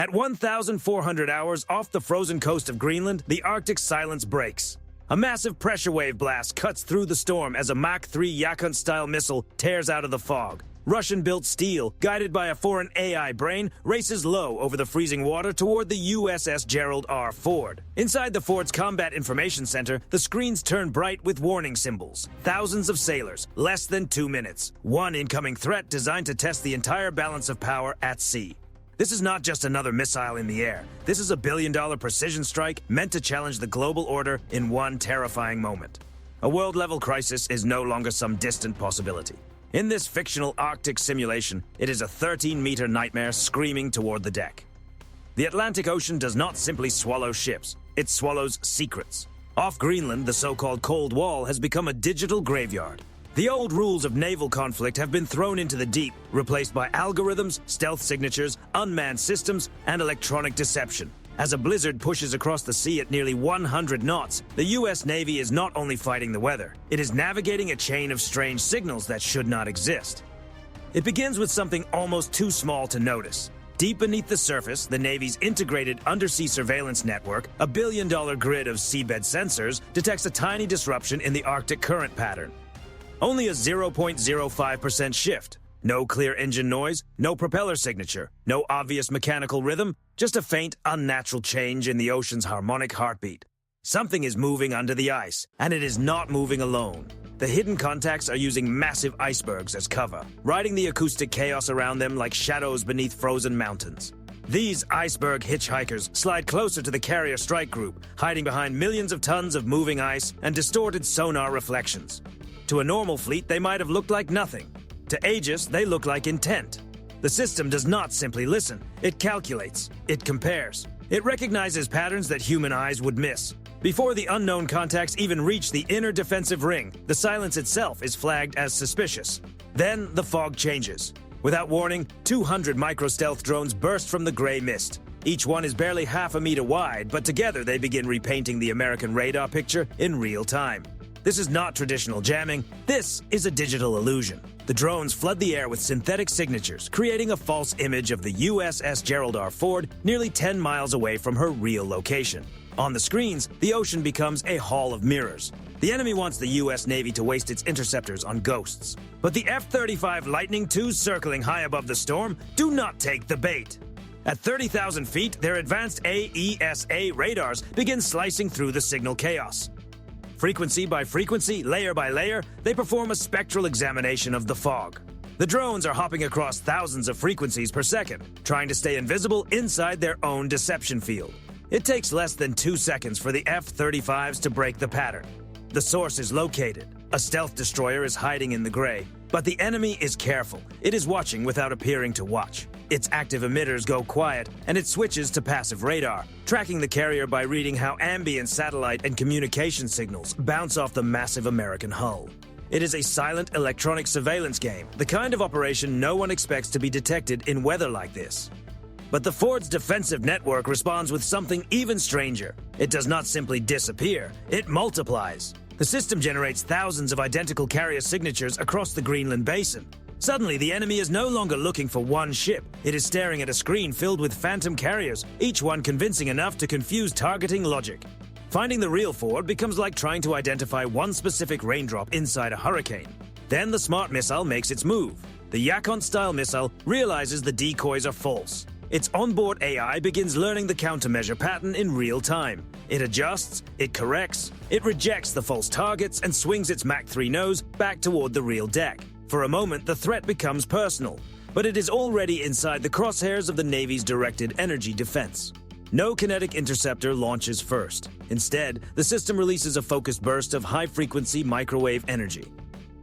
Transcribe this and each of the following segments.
At 1,400 hours off the frozen coast of Greenland, the Arctic silence breaks. A massive pressure wave blast cuts through the storm as a Mach 3 Yakunt-style missile tears out of the fog. Russian-built steel, guided by a foreign AI brain, races low over the freezing water toward the USS Gerald R. Ford. Inside the Ford's Combat Information Center, the screens turn bright with warning symbols. Thousands of sailors, less than 2 minutes. One incoming threat designed to test the entire balance of power at sea. This is not just another missile in the air. This is a billion-dollar precision strike meant to challenge the global order in one terrifying moment. A world-level crisis is no longer some distant possibility. In this fictional Arctic simulation, it is a 13-meter nightmare screaming toward the deck. The Atlantic Ocean does not simply swallow ships, it swallows secrets. Off Greenland, the so-called Cold Wall has become a digital graveyard. The old rules of naval conflict have been thrown into the deep, replaced by algorithms, stealth signatures, unmanned systems, and electronic deception. As a blizzard pushes across the sea at nearly 100 knots, the U.S. Navy is not only fighting the weather, it is navigating a chain of strange signals that should not exist. It begins with something almost too small to notice. Deep beneath the surface, the Navy's integrated undersea surveillance network, a billion-dollar grid of seabed sensors, detects a tiny disruption in the Arctic current pattern. Only a 0.05% shift. No clear engine noise, no propeller signature, no obvious mechanical rhythm, just a faint, unnatural change in the ocean's harmonic heartbeat. Something is moving under the ice, and it is not moving alone. The hidden contacts are using massive icebergs as cover, riding the acoustic chaos around them like shadows beneath frozen mountains. These iceberg hitchhikers slide closer to the carrier strike group, hiding behind millions of tons of moving ice and distorted sonar reflections. To a normal fleet, they might have looked like nothing. To Aegis, they look like intent. The system does not simply listen. It calculates. It compares. It recognizes patterns that human eyes would miss. Before the unknown contacts even reach the inner defensive ring, the silence itself is flagged as suspicious. Then the fog changes. Without warning, 200 micro-stealth drones burst from the gray mist. Each one is barely half a meter wide, but together they begin repainting the American radar picture in real time. This is not traditional jamming, this is a digital illusion. The drones flood the air with synthetic signatures, creating a false image of the USS Gerald R. Ford nearly 10 miles away from her real location. On the screens, the ocean becomes a hall of mirrors. The enemy wants the U.S. Navy to waste its interceptors on ghosts. But the F-35 Lightning IIs circling high above the storm do not take the bait. At 30,000 feet, their advanced AESA radars begin slicing through the signal chaos. Frequency by frequency, layer by layer, they perform a spectral examination of the fog. The drones are hopping across thousands of frequencies per second, trying to stay invisible inside their own deception field. It takes less than 2 seconds for the F-35s to break the pattern. The source is located. A stealth destroyer is hiding in the gray, but the enemy is careful. It is watching without appearing to watch. Its active emitters go quiet, and it switches to passive radar, tracking the carrier by reading how ambient satellite and communication signals bounce off the massive American hull. It is a silent electronic surveillance game, the kind of operation no one expects to be detected in weather like this. But the Ford's defensive network responds with something even stranger. It does not simply disappear, it multiplies. The system generates thousands of identical carrier signatures across the Greenland basin. Suddenly, the enemy is no longer looking for one ship. It is staring at a screen filled with phantom carriers, each one convincing enough to confuse targeting logic. Finding the real Ford becomes like trying to identify one specific raindrop inside a hurricane. Then the smart missile makes its move. The Yakunt-style missile realizes the decoys are false. Its onboard AI begins learning the countermeasure pattern in real time. It adjusts, it corrects, it rejects the false targets and swings its Mach 3 nose back toward the real deck. For a moment, the threat becomes personal, but it is already inside the crosshairs of the Navy's directed energy defense. No kinetic interceptor launches first. Instead, the system releases a focused burst of high-frequency microwave energy.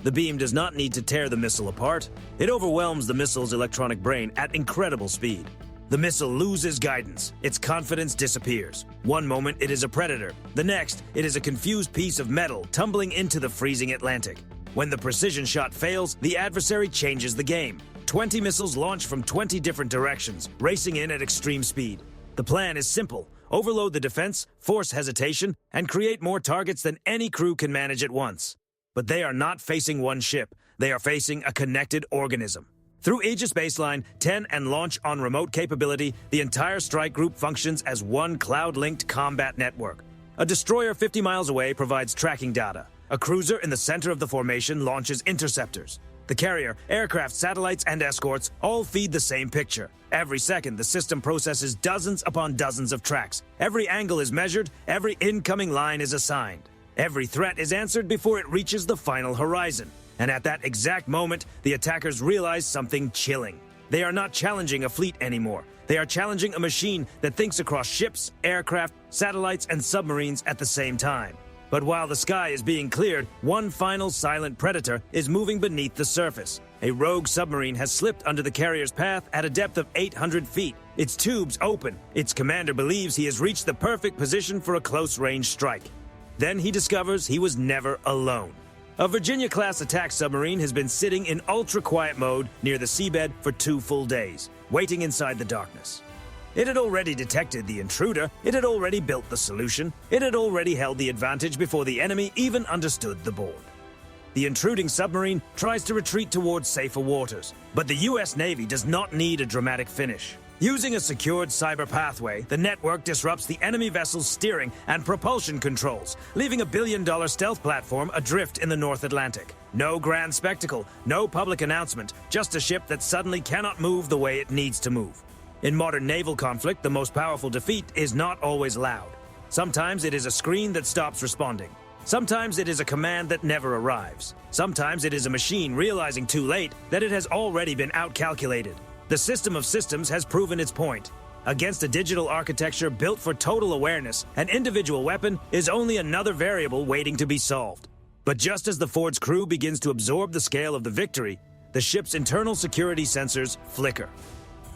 The beam does not need to tear the missile apart. It overwhelms the missile's electronic brain at incredible speed. The missile loses guidance. Its confidence disappears. One moment, it is a predator. The next, it is a confused piece of metal tumbling into the freezing Atlantic. When the precision shot fails, the adversary changes the game. 20 missiles launch from 20 different directions, racing in at extreme speed. The plan is simple. Overload the defense, force hesitation, and create more targets than any crew can manage at once. But they are not facing one ship. They are facing a connected organism. Through Aegis Baseline, 10 and Launch on Remote capability, the entire strike group functions as one cloud-linked combat network. A destroyer 50 miles away provides tracking data. A cruiser in the center of the formation launches interceptors. The carrier, aircraft, satellites, and escorts all feed the same picture. Every second, the system processes dozens upon dozens of tracks. Every angle is measured, every incoming line is assigned. Every threat is answered before it reaches the final horizon. And at that exact moment, the attackers realize something chilling. They are not challenging a fleet anymore. They are challenging a machine that thinks across ships, aircraft, satellites, and submarines at the same time. But while the sky is being cleared, one final silent predator is moving beneath the surface. A rogue submarine has slipped under the carrier's path at a depth of 800 feet. Its tubes open. Its commander believes he has reached the perfect position for a close-range strike. Then he discovers he was never alone. A Virginia-class attack submarine has been sitting in ultra-quiet mode near the seabed for 2 full days, waiting inside the darkness. It had already detected the intruder, it had already built the solution, it had already held the advantage before the enemy even understood the board. The intruding submarine tries to retreat towards safer waters, but the US Navy does not need a dramatic finish. Using a secured cyber pathway, the network disrupts the enemy vessel's steering and propulsion controls, leaving a billion-dollar stealth platform adrift in the North Atlantic. No grand spectacle, no public announcement, just a ship that suddenly cannot move the way it needs to move. In modern naval conflict, the most powerful defeat is not always loud. Sometimes it is a screen that stops responding. Sometimes it is a command that never arrives. Sometimes it is a machine realizing too late that it has already been outcalculated. The system of systems has proven its point. Against a digital architecture built for total awareness, an individual weapon is only another variable waiting to be solved. But just as the Ford's crew begins to absorb the scale of the victory, the ship's internal security sensors flicker.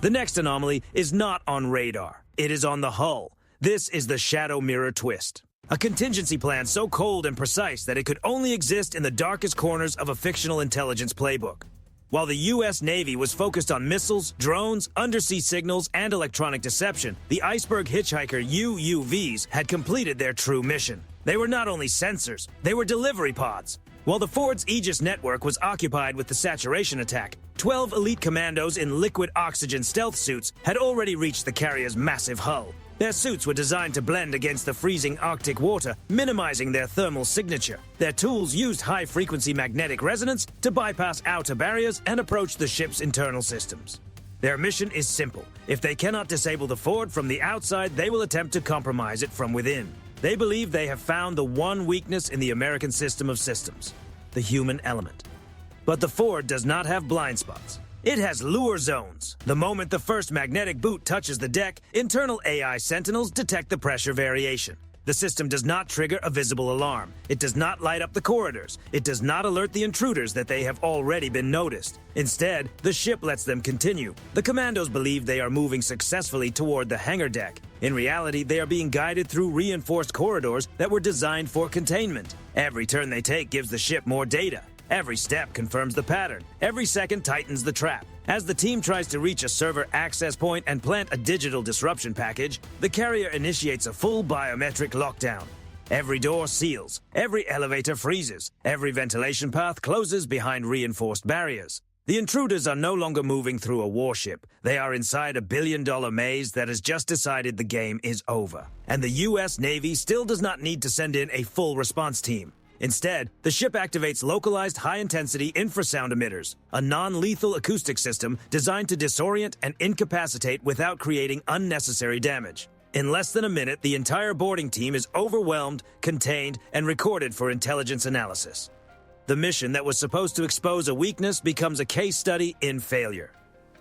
The next anomaly is not on radar. It is on the hull. This is the shadow mirror twist. A contingency plan so cold and precise that it could only exist in the darkest corners of a fictional intelligence playbook. While the US Navy was focused on missiles, drones, undersea signals, and electronic deception, the Iceberg Hitchhiker UUVs had completed their true mission. They were not only sensors, they were delivery pods. While the Ford's Aegis network was occupied with the saturation attack, 12 elite commandos in liquid oxygen stealth suits had already reached the carrier's massive hull. Their suits were designed to blend against the freezing Arctic water, minimizing their thermal signature. Their tools used high-frequency magnetic resonance to bypass outer barriers and approach the ship's internal systems. Their mission is simple. If they cannot disable the Ford from the outside, they will attempt to compromise it from within. They believe they have found the one weakness in the American system of systems: the human element. But the Ford does not have blind spots. It has lure zones. The moment the first magnetic boot touches the deck, internal AI sentinels detect the pressure variation. The system does not trigger a visible alarm. It does not light up the corridors. It does not alert the intruders that they have already been noticed. Instead, the ship lets them continue. The commandos believe they are moving successfully toward the hangar deck. In reality, they are being guided through reinforced corridors that were designed for containment. Every turn they take gives the ship more data. Every step confirms the pattern. Every second tightens the trap. As the team tries to reach a server access point and plant a digital disruption package, the carrier initiates a full biometric lockdown. Every door seals. Every elevator freezes. Every ventilation path closes behind reinforced barriers. The intruders are no longer moving through a warship. They are inside a billion-dollar maze that has just decided the game is over. And the US Navy still does not need to send in a full response team. Instead, the ship activates localized high-intensity infrasound emitters, a non-lethal acoustic system designed to disorient and incapacitate without creating unnecessary damage. In less than a minute, the entire boarding team is overwhelmed, contained, and recorded for intelligence analysis. The mission that was supposed to expose a weakness becomes a case study in failure.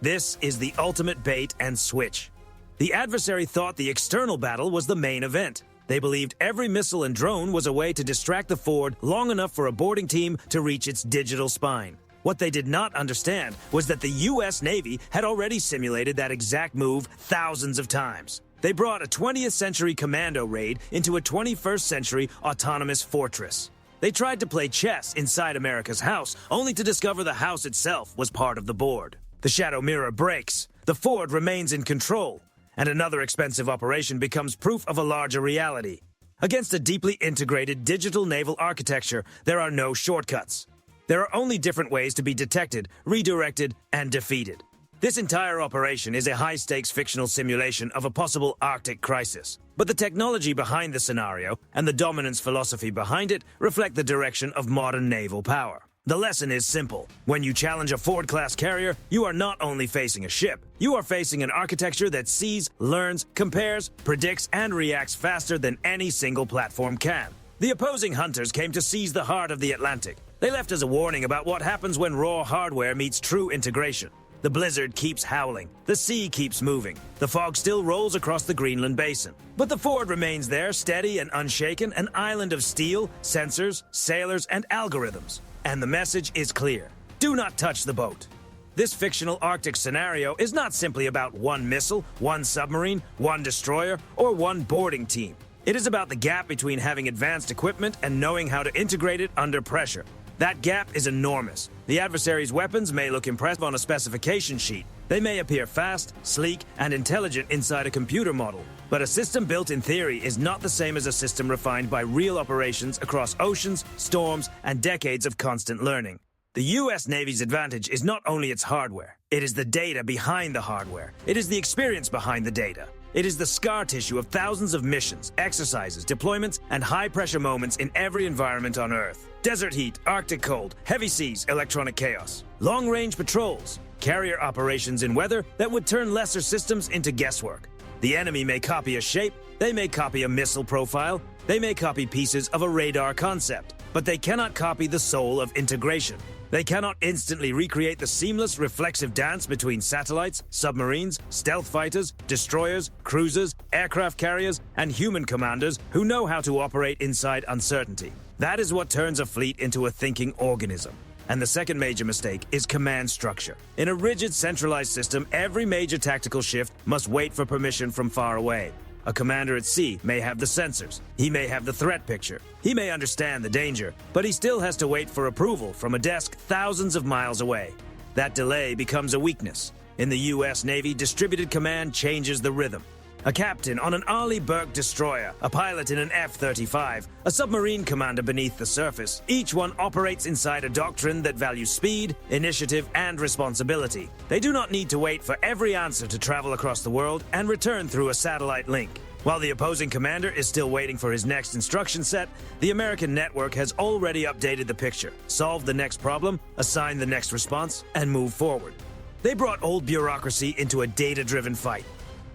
This is the ultimate bait and switch. The adversary thought the external battle was the main event. They believed every missile and drone was a way to distract the Ford long enough for a boarding team to reach its digital spine. What they did not understand was that the US Navy had already simulated that exact move thousands of times. They brought a 20th century commando raid into a 21st century autonomous fortress. They tried to play chess inside America's house, only to discover the house itself was part of the board. The shadow mirror breaks. The Ford remains in control. And another expensive operation becomes proof of a larger reality. Against a deeply integrated digital naval architecture, there are no shortcuts. There are only different ways to be detected, redirected, and defeated. This entire operation is a high-stakes fictional simulation of a possible Arctic crisis. But the technology behind the scenario and the dominance philosophy behind it reflect the direction of modern naval power. The lesson is simple. When you challenge a Ford-class carrier, you are not only facing a ship, you are facing an architecture that sees, learns, compares, predicts, and reacts faster than any single platform can. The opposing hunters came to seize the heart of the Atlantic. They left us a warning about what happens when raw hardware meets true integration. The blizzard keeps howling. The sea keeps moving. The fog still rolls across the Greenland basin. But the Ford remains there, steady and unshaken, an island of steel, sensors, sailors, and algorithms. And the message is clear. Do not touch the boat. This fictional Arctic scenario is not simply about one missile, one submarine, one destroyer, or one boarding team. It is about the gap between having advanced equipment and knowing how to integrate it under pressure. That gap is enormous. The adversary's weapons may look impressive on a specification sheet. They may appear fast, sleek, and intelligent inside a computer model. But a system built in theory is not the same as a system refined by real operations across oceans, storms, and decades of constant learning. The U.S. Navy's advantage is not only its hardware. It is the data behind the hardware. It is the experience behind the data. It is the scar tissue of thousands of missions, exercises, deployments, and high-pressure moments in every environment on Earth. Desert heat, Arctic cold, heavy seas, electronic chaos. Long-range patrols, carrier operations in weather that would turn lesser systems into guesswork. The enemy may copy a shape, they may copy a missile profile, they may copy pieces of a radar concept, but they cannot copy the soul of integration. They cannot instantly recreate the seamless, reflexive dance between satellites, submarines, stealth fighters, destroyers, cruisers, aircraft carriers, and human commanders who know how to operate inside uncertainty. That is what turns a fleet into a thinking organism. And the second major mistake is command structure. In a rigid, centralized system, every major tactical shift must wait for permission from far away. A commander at sea may have the sensors. He may have the threat picture. He may understand the danger, but he still has to wait for approval from a desk thousands of miles away. That delay becomes a weakness. In the U.S. Navy, distributed command changes the rhythm. A captain on an Arleigh Burke destroyer, a pilot in an F-35, a submarine commander beneath the surface. Each one operates inside a doctrine that values speed, initiative, and responsibility. They do not need to wait for every answer to travel across the world and return through a satellite link. While the opposing commander is still waiting for his next instruction set, the American network has already updated the picture, solved the next problem, assigned the next response, and moved forward. They brought old bureaucracy into a data-driven fight.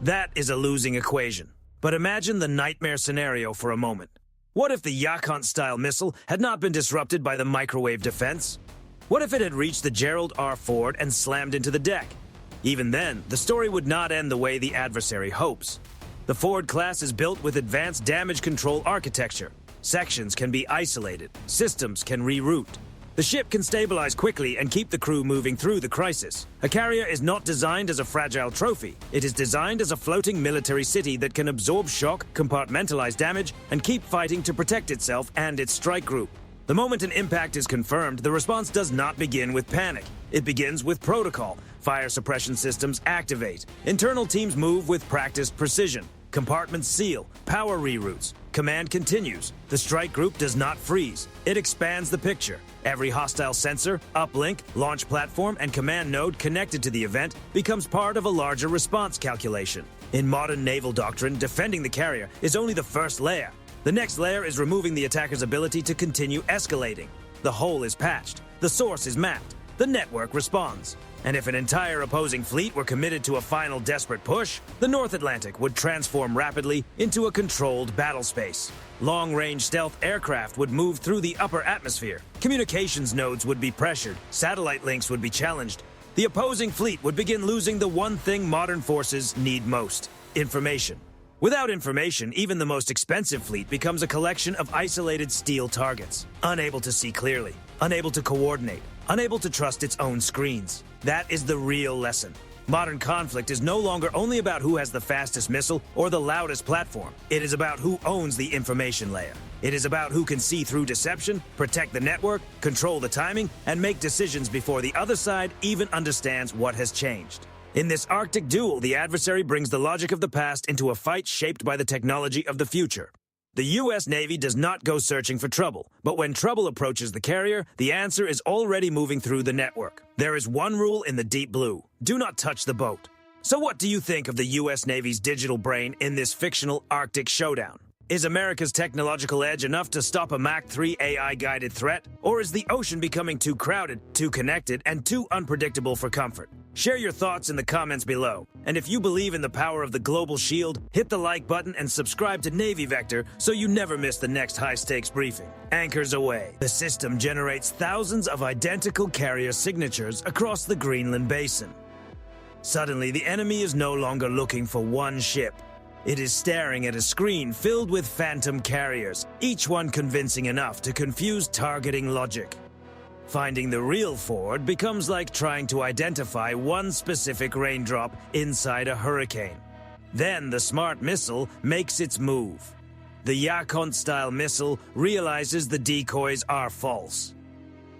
That is a losing equation. But imagine the nightmare scenario for a moment. What if the Yakunt-style missile had not been disrupted by the microwave defense? What if it had reached the Gerald R. Ford and slammed into the deck? Even then, the story would not end the way the adversary hopes. The Ford class is built with advanced damage control architecture. Sections can be isolated. Systems can reroute. The ship can stabilize quickly and keep the crew moving through the crisis. A carrier is not designed as a fragile trophy. It is designed as a floating military city that can absorb shock, compartmentalize damage, and keep fighting to protect itself and its strike group. The moment an impact is confirmed, the response does not begin with panic. It begins with protocol. Fire suppression systems activate. Internal teams move with practiced precision. Compartments seal. Power reroutes. Command continues. The strike group does not freeze. It expands the picture. Every hostile sensor, uplink, launch platform, and command node connected to the event becomes part of a larger response calculation. In modern naval doctrine, defending the carrier is only the first layer. The next layer is removing the attacker's ability to continue escalating. The hole is patched. The source is mapped. The network responds. And if an entire opposing fleet were committed to a final desperate push, the North Atlantic would transform rapidly into a controlled battle space. Long-range stealth aircraft would move through the upper atmosphere. Communications nodes would be pressured. Satellite links would be challenged. The opposing fleet would begin losing the one thing modern forces need most: information. Without information, even the most expensive fleet becomes a collection of isolated steel targets, unable to see clearly, unable to coordinate, unable to trust its own screens. That is the real lesson. Modern conflict is no longer only about who has the fastest missile or the loudest platform. It is about who owns the information layer. It is about who can see through deception, protect the network, control the timing, and make decisions before the other side even understands what has changed. In this Arctic duel, the adversary brings the logic of the past into a fight shaped by the technology of the future. The U.S. Navy does not go searching for trouble, but when trouble approaches the carrier, the answer is already moving through the network. There is one rule in the deep blue: do not touch the boat. So what do you think of the U.S. Navy's digital brain in this fictional Arctic showdown? Is America's technological edge enough to stop a Mach 3 AI-guided threat? Or is the ocean becoming too crowded, too connected, and too unpredictable for comfort? Share your thoughts in the comments below. And if you believe in the power of the global shield, hit the like button and subscribe to Navy Vector so you never miss the next high-stakes briefing. Anchors away. The system generates thousands of identical carrier signatures across the Greenland basin. Suddenly, the enemy is no longer looking for one ship. It is staring at a screen filled with phantom carriers, each one convincing enough to confuse targeting logic. Finding the real Ford becomes like trying to identify one specific raindrop inside a hurricane. Then the smart missile makes its move. The Yacon-style missile realizes the decoys are false.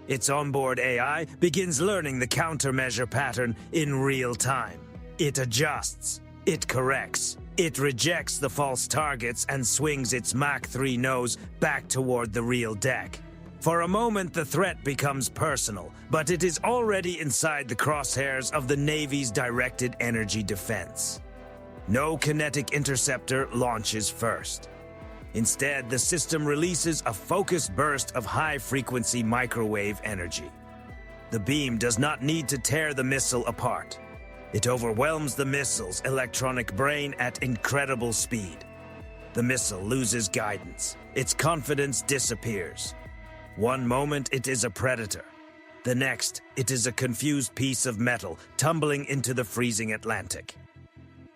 Its onboard AI begins learning the countermeasure pattern in real time. It adjusts. It corrects. It rejects the false targets and swings its Mach 3 nose back toward the real deck. For a moment, the threat becomes personal, but it is already inside the crosshairs of the Navy's directed energy defense. No kinetic interceptor launches first. Instead, the system releases a focused burst of high-frequency microwave energy. The beam does not need to tear the missile apart. It overwhelms the missile's electronic brain at incredible speed. The missile loses guidance. Its confidence disappears. One moment it is a predator. The next, it is a confused piece of metal tumbling into the freezing Atlantic.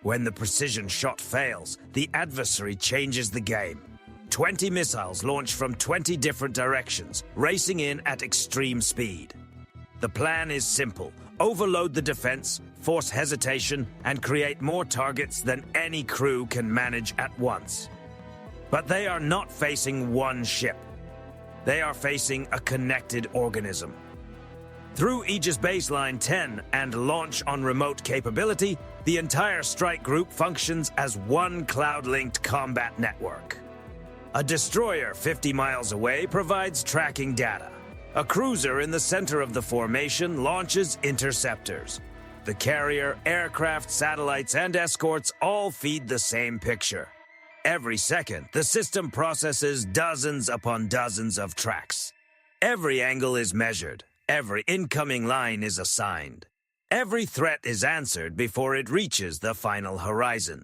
When the precision shot fails, the adversary changes the game. 20 missiles launch from 20 different directions, racing in at extreme speed. The plan is simple: overload the defense, force hesitation, and create more targets than any crew can manage at once. But they are not facing one ship. They are facing a connected organism. Through Aegis Baseline 10 and launch on remote capability, the entire strike group functions as one cloud-linked combat network. A destroyer 50 miles away provides tracking data. A cruiser in the center of the formation launches interceptors. The carrier, aircraft, satellites, and escorts all feed the same picture. Every second, the system processes dozens upon dozens of tracks. Every angle is measured. Every incoming line is assigned. Every threat is answered before it reaches the final horizon.